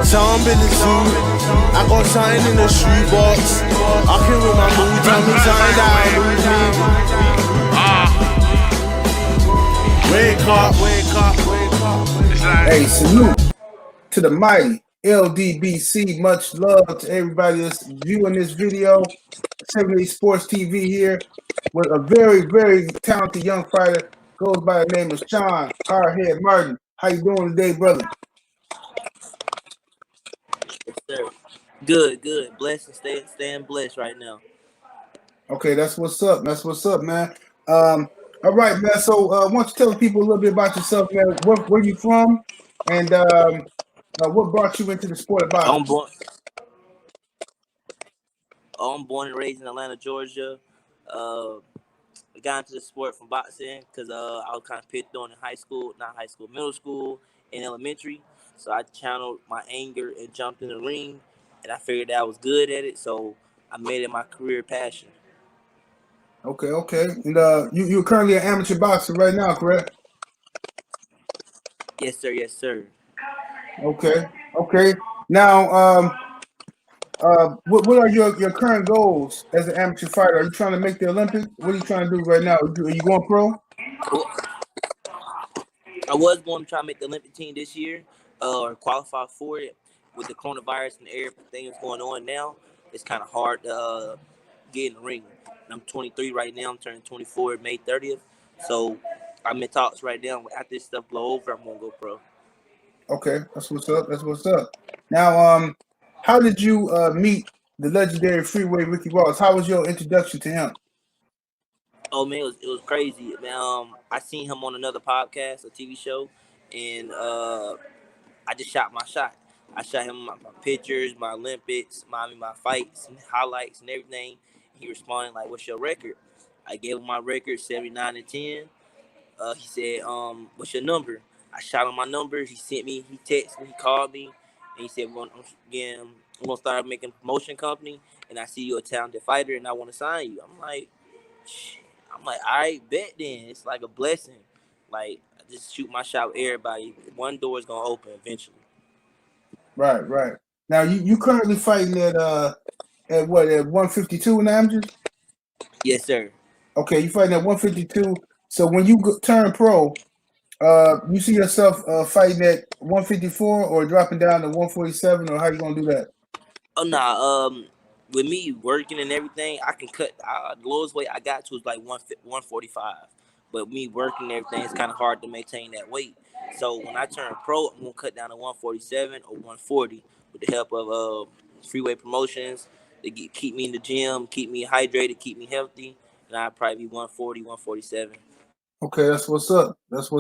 Some in the zoo, I got something in the shoebox. I can with my mood, tell me something that I lose me. Wake up, wake up, wake up. Hey, salute to the mighty LDBC. Much love to everybody that's viewing this video. 78 Sports TV here with a very, very talented young fighter. Goes by the name of Shawn Martin. How you doing today, brother? Yes, sir. Good. Blessed and staying blessed right now. Okay, that's what's up. That's what's up, man. All right, man. So, why don't you tell people a little bit about yourself, man? Where you from, and what brought you into the sport of boxing? I'm born and raised in Atlanta, Georgia. I got into the sport from boxing because I was kind of picked on in middle school, and elementary. So I channeled my anger and jumped in the ring, and I figured that I was good at it. So I made it my career passion. Okay. And you're currently an amateur boxer right now, correct? Yes, sir. Okay. Now, what are your current goals as an amateur fighter? Are you trying to make the Olympics? What are you trying to do right now? Are you going pro? I was going to try to make the Olympic team this year, or qualify for it. With the coronavirus and everything that's going on now, it's kind of hard to get in the ring. I'm 23 right now. I'm turning 24 May 30th. So I'm in talks right now. After this stuff blow over, I'm gonna go pro. Okay, that's what's up. Now, how did you meet the legendary Freeway Ricky Ross? How was your introduction to him? Oh man, it was crazy. I seen him on another podcast, a TV show, and I just shot my shot. I shot him my pictures, my Olympics, my fights, and highlights, and everything. He responded like, "What's your record?" I gave him my record, 79-10. He said, "What's your number?" I shot him my number. He texted me, he called me, and he said, "I'm gonna start making a promotion company, and I see you're a talented fighter, and I want to sign you." I'm like, all right, bet then. It's like a blessing. Like, I just shoot my shot with everybody. One door is gonna open eventually. Right. Now you currently fighting at 152 in the amateurs? Yes, sir. Okay, you fighting at 152. So when you turn pro, you see yourself fighting at 154 or dropping down to 147, or how you gonna do that? Oh nah. With me working and everything, I can cut. The lowest weight I got to is like 145. But me working and everything, it's kind of hard to maintain that weight. So when I turn pro, I'm gonna cut down to 147 or 140 with the help of Freeway Promotions. They keep me in the gym, keep me hydrated, keep me healthy, and I'd probably be 140, 147. Okay, that's what's up. And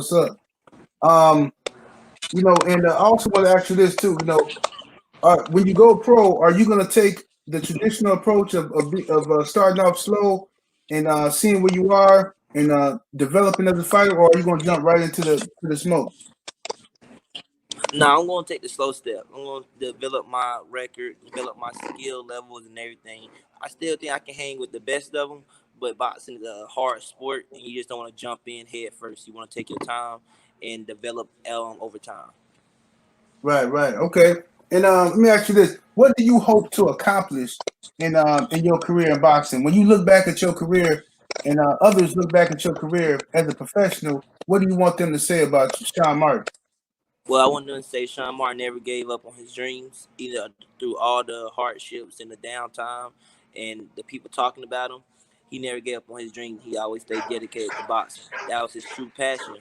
I also want to ask you this too. When you go pro, are you going to take the traditional approach of starting off slow and seeing where you are and developing as a fighter, or are you going to jump right into the smoke? No, I'm going to take the slow step. I'm going to develop my record, develop my skill levels and everything. I still think I can hang with the best of them, but boxing is a hard sport, and you just don't want to jump in head first. You want to take your time and develop over time. Right. Okay. And let me ask you this: what do you hope to accomplish in your career in boxing? When you look back at your career and others look back at your career as a professional, what do you want them to say about Shawn Martin? Well, I want to say Shawn Martin never gave up on his dreams, either through all the hardships and the downtime and the people talking about him. He never gave up on his dreams. He always stayed dedicated to boxing. That was his true passion.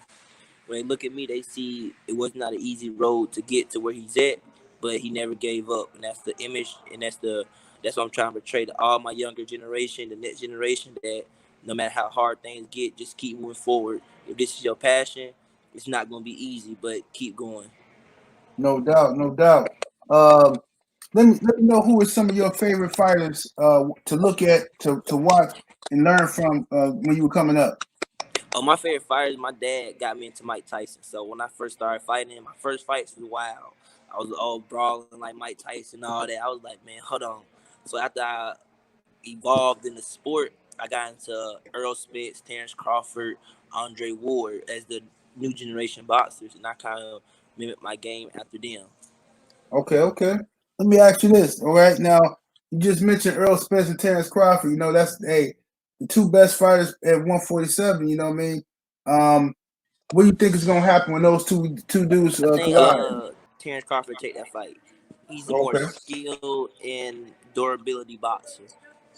When they look at me, they see it was not an easy road to get to where he's at, but he never gave up. And that's the image, and that's what I'm trying to portray to all my younger generation, the next generation, that no matter how hard things get, just keep moving forward. If this is your passion, it's not going to be easy, but keep going. No doubt. Let me know who is some of your favorite fighters to look at, to watch, and learn from when you were coming up. Oh, my favorite fighters, my dad got me into Mike Tyson. So when I first started fighting, my first fights was wild. I was all brawling like Mike Tyson and all that. I was like, man, hold on. So after I evolved in the sport, I got into Earl Spence, Terrence Crawford, Andre Ward as the new generation boxers, and I kind of mimicked my game after them. Okay. Let me ask you this. All right, now you just mentioned Earl Spence and Terrence Crawford. You know that's the two best fighters at 147. You know what I mean? What do you think is gonna happen when those two dudes I think collide? Terrence Crawford take that fight. He's a more Okay. skilled and durability boxer.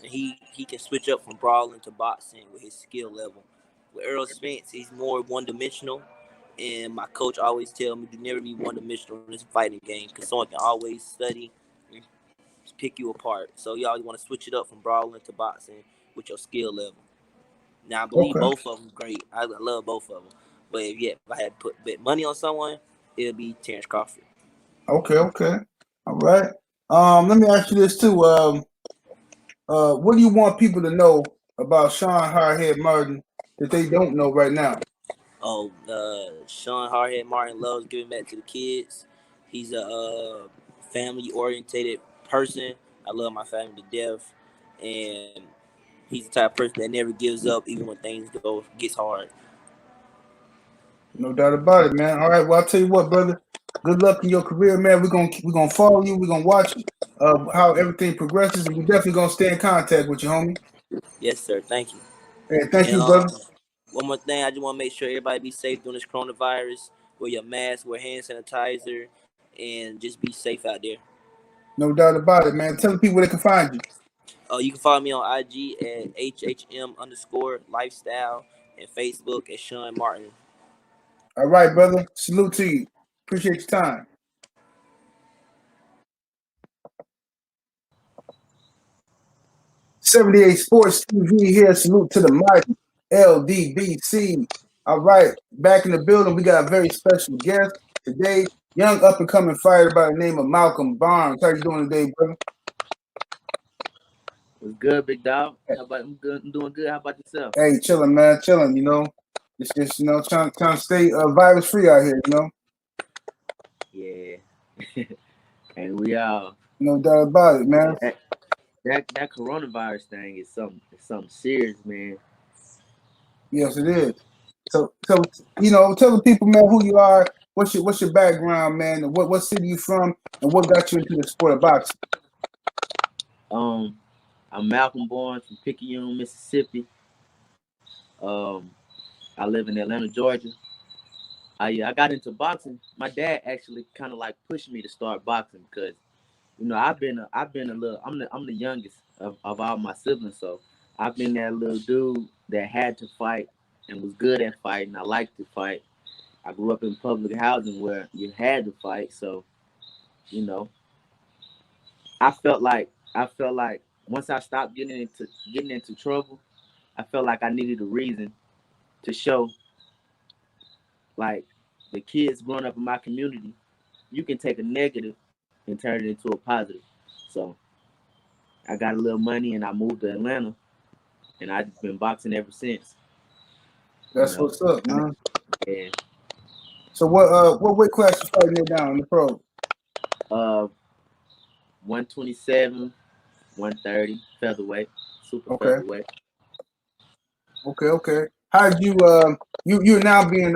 And he can switch up from brawling to boxing with his skill level. With Earl Spence, he's more one dimensional. And my coach always tell me to never be one dimensional in this fighting game because someone can always study and pick you apart. So you always want to switch it up from brawling to boxing with your skill level. Now I believe Okay. both of them great. I love both of them. But if I had to put bet money on someone, it'll be Terrence Crawford. Okay. All right. Let me ask you this too. What do you want people to know about Shawn Hardhead Martin that they don't know right now? Oh, Shawn Hardhead Martin loves giving back to the kids. He's a family orientated person. I love my family to death, and he's the type of person that never gives up even when things gets hard. No doubt about it, man. All right. Well, I'll tell you what, brother. Good luck in your career, man. We're gonna follow you. We're gonna watch how everything progresses, and we're definitely gonna stay in contact with you, homie. Yes, sir. Thank you. Hey, thank And you, brother. one more thing, I just want to make sure everybody be safe during this coronavirus. Wear your mask, wear hand sanitizer, and just be safe out there. No doubt about it, man. Tell the people where they can find you. You can follow me on IG at HHM_lifestyle and Facebook at Shawn Martin. All right, brother. Salute to you. Appreciate your time. 78 Sports TV here. Salute to the mic. LDBC. All right. Back in the building, we got a very special guest today. Young up and coming fighter by the name of Malcolm Barnes. How you doing today, brother? What's good, big dog? How about I'm good? I'm doing good. How about yourself? Hey, chilling, man. Chilling, you know. Just trying to stay virus free out here, you know. Yeah, and we all No doubt about it, man. that coronavirus thing is something serious, man. Yes, it is. So you know, tell the people, man, who you are. What's your background, man? And what city you from, and what got you into the sport of boxing? I'm Malcolm Bourne from Picayune, Mississippi. Um, I live in Atlanta, Georgia. I got into boxing. My dad actually kind of like pushed me to start boxing because I've been a little. I'm the youngest of all my siblings, so I've been that little dude that had to fight and was good at fighting. I liked to fight. I grew up in public housing where you had to fight, so you know, I felt like once I stopped getting into trouble, I felt like I needed a reason to show like the kids growing up in my community, you can take a negative and turn it into a positive. So I got a little money and I moved to Atlanta, and I've just been boxing ever since. You That's know, what's up, man. yeah. So what weight class you fighting there down in the pro? 127, 130 featherweight, super Okay. featherweight. Okay. How did you're now being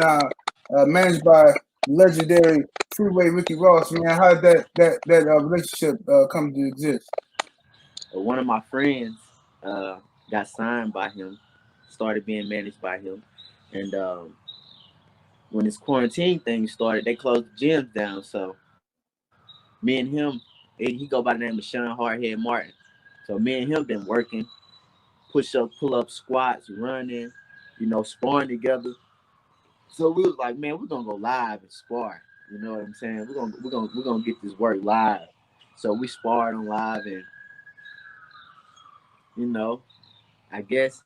managed by legendary freeway Ricky Ross, man? How did that relationship come to exist? One of my friends got signed by him, started being managed by him, and when this quarantine thing started, they closed the gyms down. So me and him, he go by the name of Shawn Hardhead Martin. So me and him been working, push up, pull up, squats, running, sparring together. So we was like, man, we're gonna go live and spar. You know what I'm saying? We're gonna get this work live. So we sparred on live, and I guess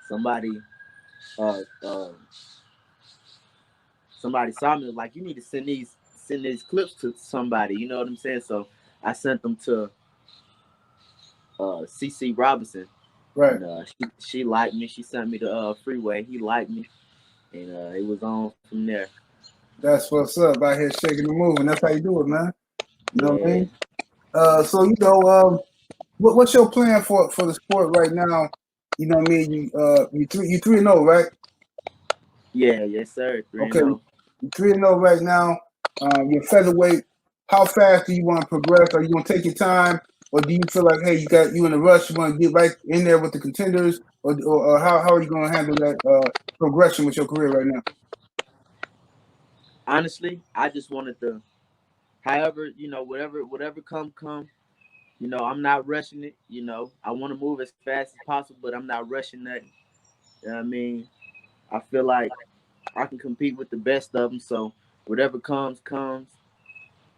somebody uh, uh, somebody saw me, was like, you need to send these clips to somebody. You know what I'm saying? So I sent them to CC Robinson. Right. And she liked me. She sent me the freeway. He liked me, and it was on from there. That's what's up out here shaking and moving. That's how you do it, man. You know what I mean? So what's your plan for the sport right now? You know what I mean? You 3-0, right? Yeah, yes sir. 3-0. Okay, you 3-0 right now. You're featherweight. how fast do you want to progress? Are you going to take your time, or do you feel like, hey, you in a rush, you want to get right in there with the contenders, or how are you going to handle that progression with your career right now? Honestly, I just wanted to, however, whatever come. I'm not rushing it. I want to move as fast as possible, but I'm not rushing nothing. You know what I mean? I feel like I can compete with the best of them. So whatever comes.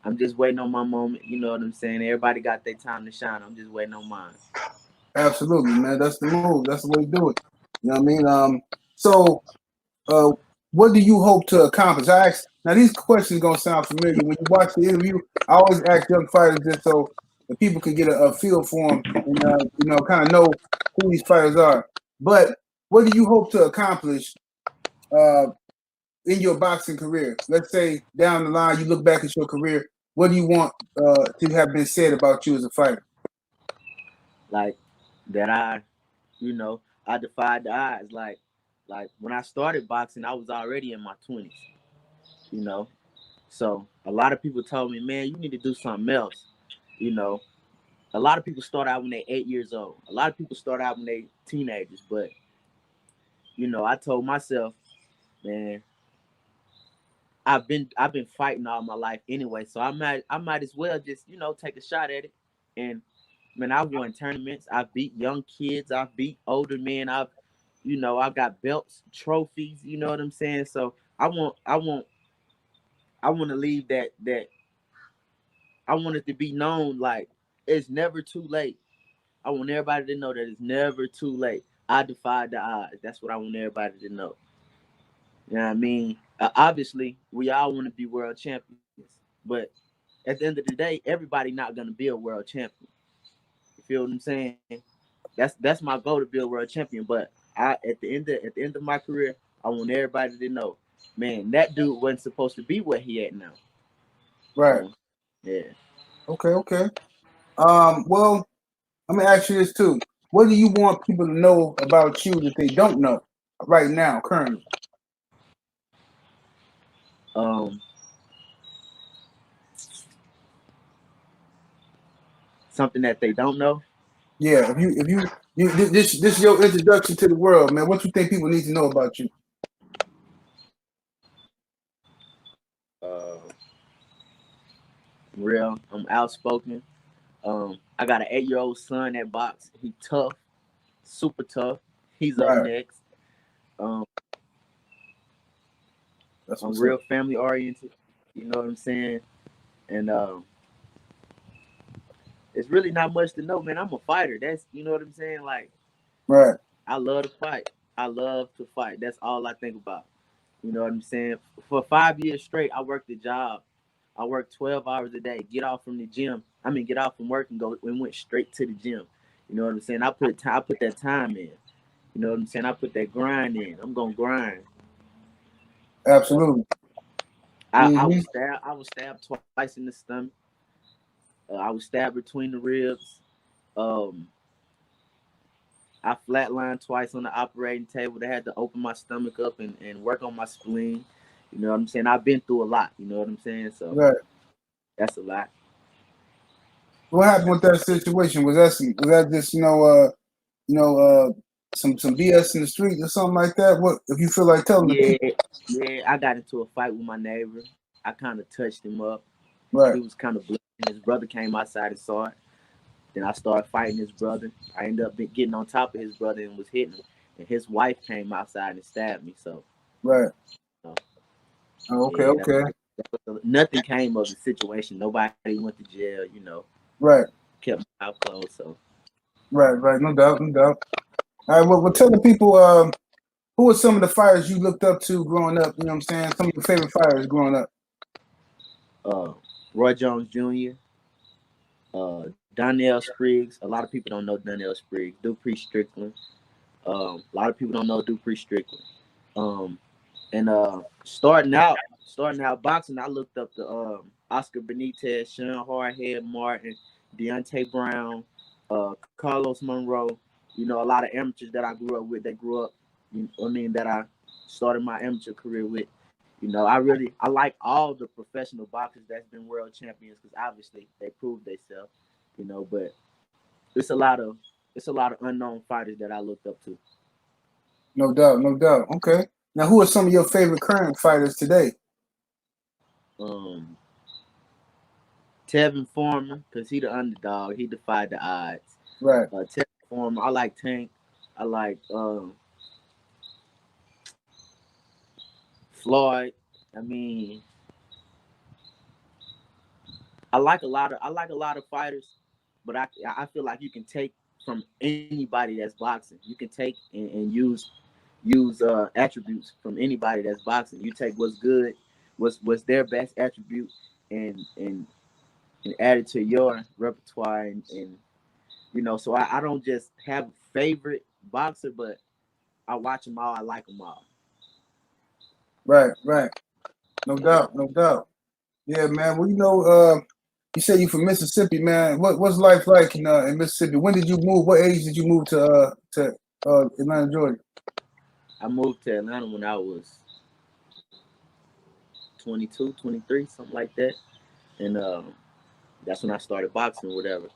I'm just waiting on my moment. You know what I'm saying? Everybody got their time to shine. I'm just waiting on mine. Absolutely, man. That's the move. That's the way to do it. You know what I mean? So uh, what do you hope to accomplish? Now these questions gonna sound familiar. When you watch the interview, I always ask young fighters this so the people can get a feel for them and kind of know who these fighters are. But what do you hope to accomplish uh, in your boxing career? Let's say down the line, you look back at your career. What do you want to have been said about you as a fighter? Like that I defied the odds. Like when I started boxing, I was already in my 20s, you know. So a lot of people told me, man, you need to do something else. You know, a lot of people start out when they're 8 years old. A lot of people start out when they teenagers. But I told myself, man, I've been fighting all my life anyway, so I might as well just take a shot at it. And man, I've won tournaments. I've beat young kids. I've beat older men. I've got belts, trophies. You know what I'm saying? So I want to leave that I want it to be known like it's never too late. I want everybody to know that it's never too late. I defied the odds. That's what I want everybody to know. You know what I mean? Obviously, we all want to be world champions, but at the end of the day, everybody not gonna be a world champion. You feel what I'm saying? That's my goal to be a world champion. But at the end of my career, I want everybody to know, man, that dude wasn't supposed to be where he at now. Right. So yeah. Okay. Well, let me ask you this too. What do you want people to know about you that they don't know right now, currently? Um, Something that they don't know. Yeah, this is your introduction to the world, man. What you think people need to know about you? Uh, Real. I'm outspoken. I got an 8-year-old son that box. He tough, super tough. He's up Right. next. Um, That's I'm what's up. real family oriented. You know what I'm saying? And it's really not much to know, man. I'm a fighter. That's what I'm saying. Like Right. I love to fight. I love to fight. That's all I think about. You know what I'm saying? For 5 years straight, I worked a job. I worked 12 hours a day. Get off from the gym. Get off from work and went straight to the gym. You know what I'm saying? I put that time in. You know what I'm saying? I put that grind in. I'm gonna grind. So Absolutely. I Mm-hmm. was stabbed. I was stabbed twice in the stomach. I was stabbed between the ribs. Um, I flatlined twice on the operating table. They had to open my stomach up and work on my spleen. You know what I'm saying? I've been through a lot. You know what I'm saying? So Right. that's a lot. What happened with that situation? Was that just some BS in the street or something like that? What if you feel like telling the Yeah, people? yeah. I got into a fight with my neighbor. I kind of touched him up. Right. He was kind of bleeding. His brother came outside and saw it. Then I started fighting his brother. I ended up getting on top of his brother and was hitting him. And his wife came outside and stabbed me. So, Right. uh, Oh, okay. yeah, Okay. nothing came of the situation. Nobody went to jail. Right. Kept my mouth closed. So, Right. No doubt. No doubt. All right. Well, tell the people who are some of the fighters you looked up to growing up. You know what I'm saying? Some of your favorite fighters growing up. uh, Roy Jones Jr., Donnell Spriggs. A lot of people don't know Donnell Spriggs. Dupree Strickland. A lot of people don't know Dupree Strickland. Um, and starting out boxing, I looked up to Oscar Benitez, Sean Hardhead Martin, Deontay Brown, Carlos Monroe. A lot of amateurs that I grew up with that grew up. That I started my amateur career with. You know, I like all the professional boxers that's been world champions because obviously they proved themselves. You know, but it's a lot of unknown fighters that I looked up to. No doubt, no doubt. Okay. Now, who are some of your favorite current fighters today? Um, Tevin Foreman, because he the underdog, he defied the odds. Right. Tevin Foreman, I like Tank. I like Floyd. I mean, I like a lot of fighters, but I feel like you can take from anybody that's boxing. You can take and use attributes from anybody that's boxing. You take what's good, what's their best attribute, and add it to your repertoire, and you know. So I don't just have a favorite boxer, but I watch them all. I like them all. Right, right. No doubt, no doubt. Yeah, man. Well, you say you from Mississippi, man. What's life like in Mississippi? When did you move? What age did you move to Atlanta, Georgia? I moved to Atlanta when I was 22, 23, something like that, and that's when I started boxing or whatever.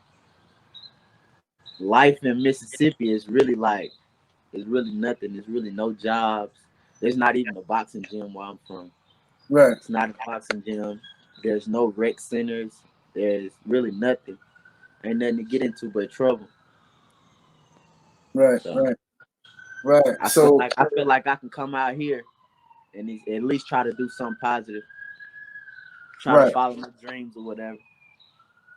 Life in Mississippi is really nothing. There's really no jobs. There's not even a boxing gym where I'm from. Right, It's not a boxing gym. There's no rec centers. There's really nothing. Ain't nothing to get into but trouble. right, So right, right. I feel So like I feel like I can come out here and at least try to do something positive. Try to right. follow my dreams or whatever.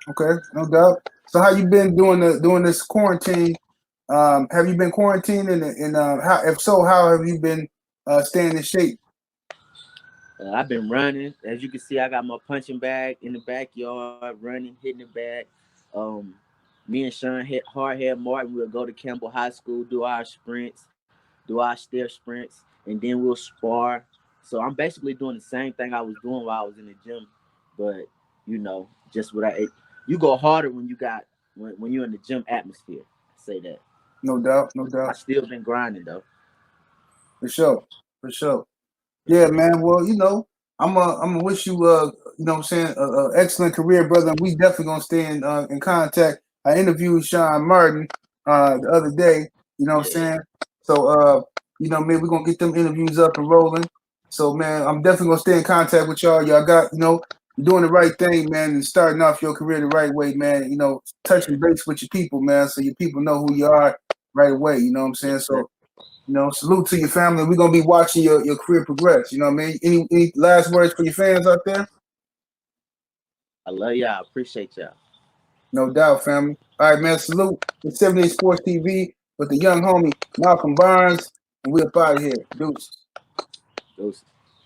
Okay, no doubt. So how you been doing this quarantine? Have you been quarantined and how if so, how have you been staying in shape? I've been running. As you can see, I got my punching bag in the backyard, running, hitting the bag. Um, Me and Shawn Hardhead Martin will go to Campbell High School, do our sprints, do our stair sprints, and then we'll spar. So I'm basically doing the same thing I was doing while I was in the gym, but you know, just what I ate. You go harder when when you're in the gym atmosphere. I say that. No doubt, no I doubt. still been grinding though. For sure, for sure. For Yeah, sure. man. Well, I'm gonna wish you what I'm saying, a excellent career, brother. And we definitely gonna stay in contact. I interviewed Shawn Martin the other day. You know what I'm Yeah. saying? So man, we're gonna get them interviews up and rolling. So man, I'm definitely gonna stay in contact with y'all. Y'all got doing the right thing, man, and starting off your career the right way, man. Touching base with your people, man, so your people know who you are right away. You know what I'm saying? Yes, sir. So salute to your family. We're gonna be watching your career progress. You know what I mean? Any last words for your fans out there? I love y'all. Appreciate y'all. No doubt, family. All right, man. Salute to 78 Sports TV with the young homie Malcolm Barnes, and we're up out of here. Deuces. Those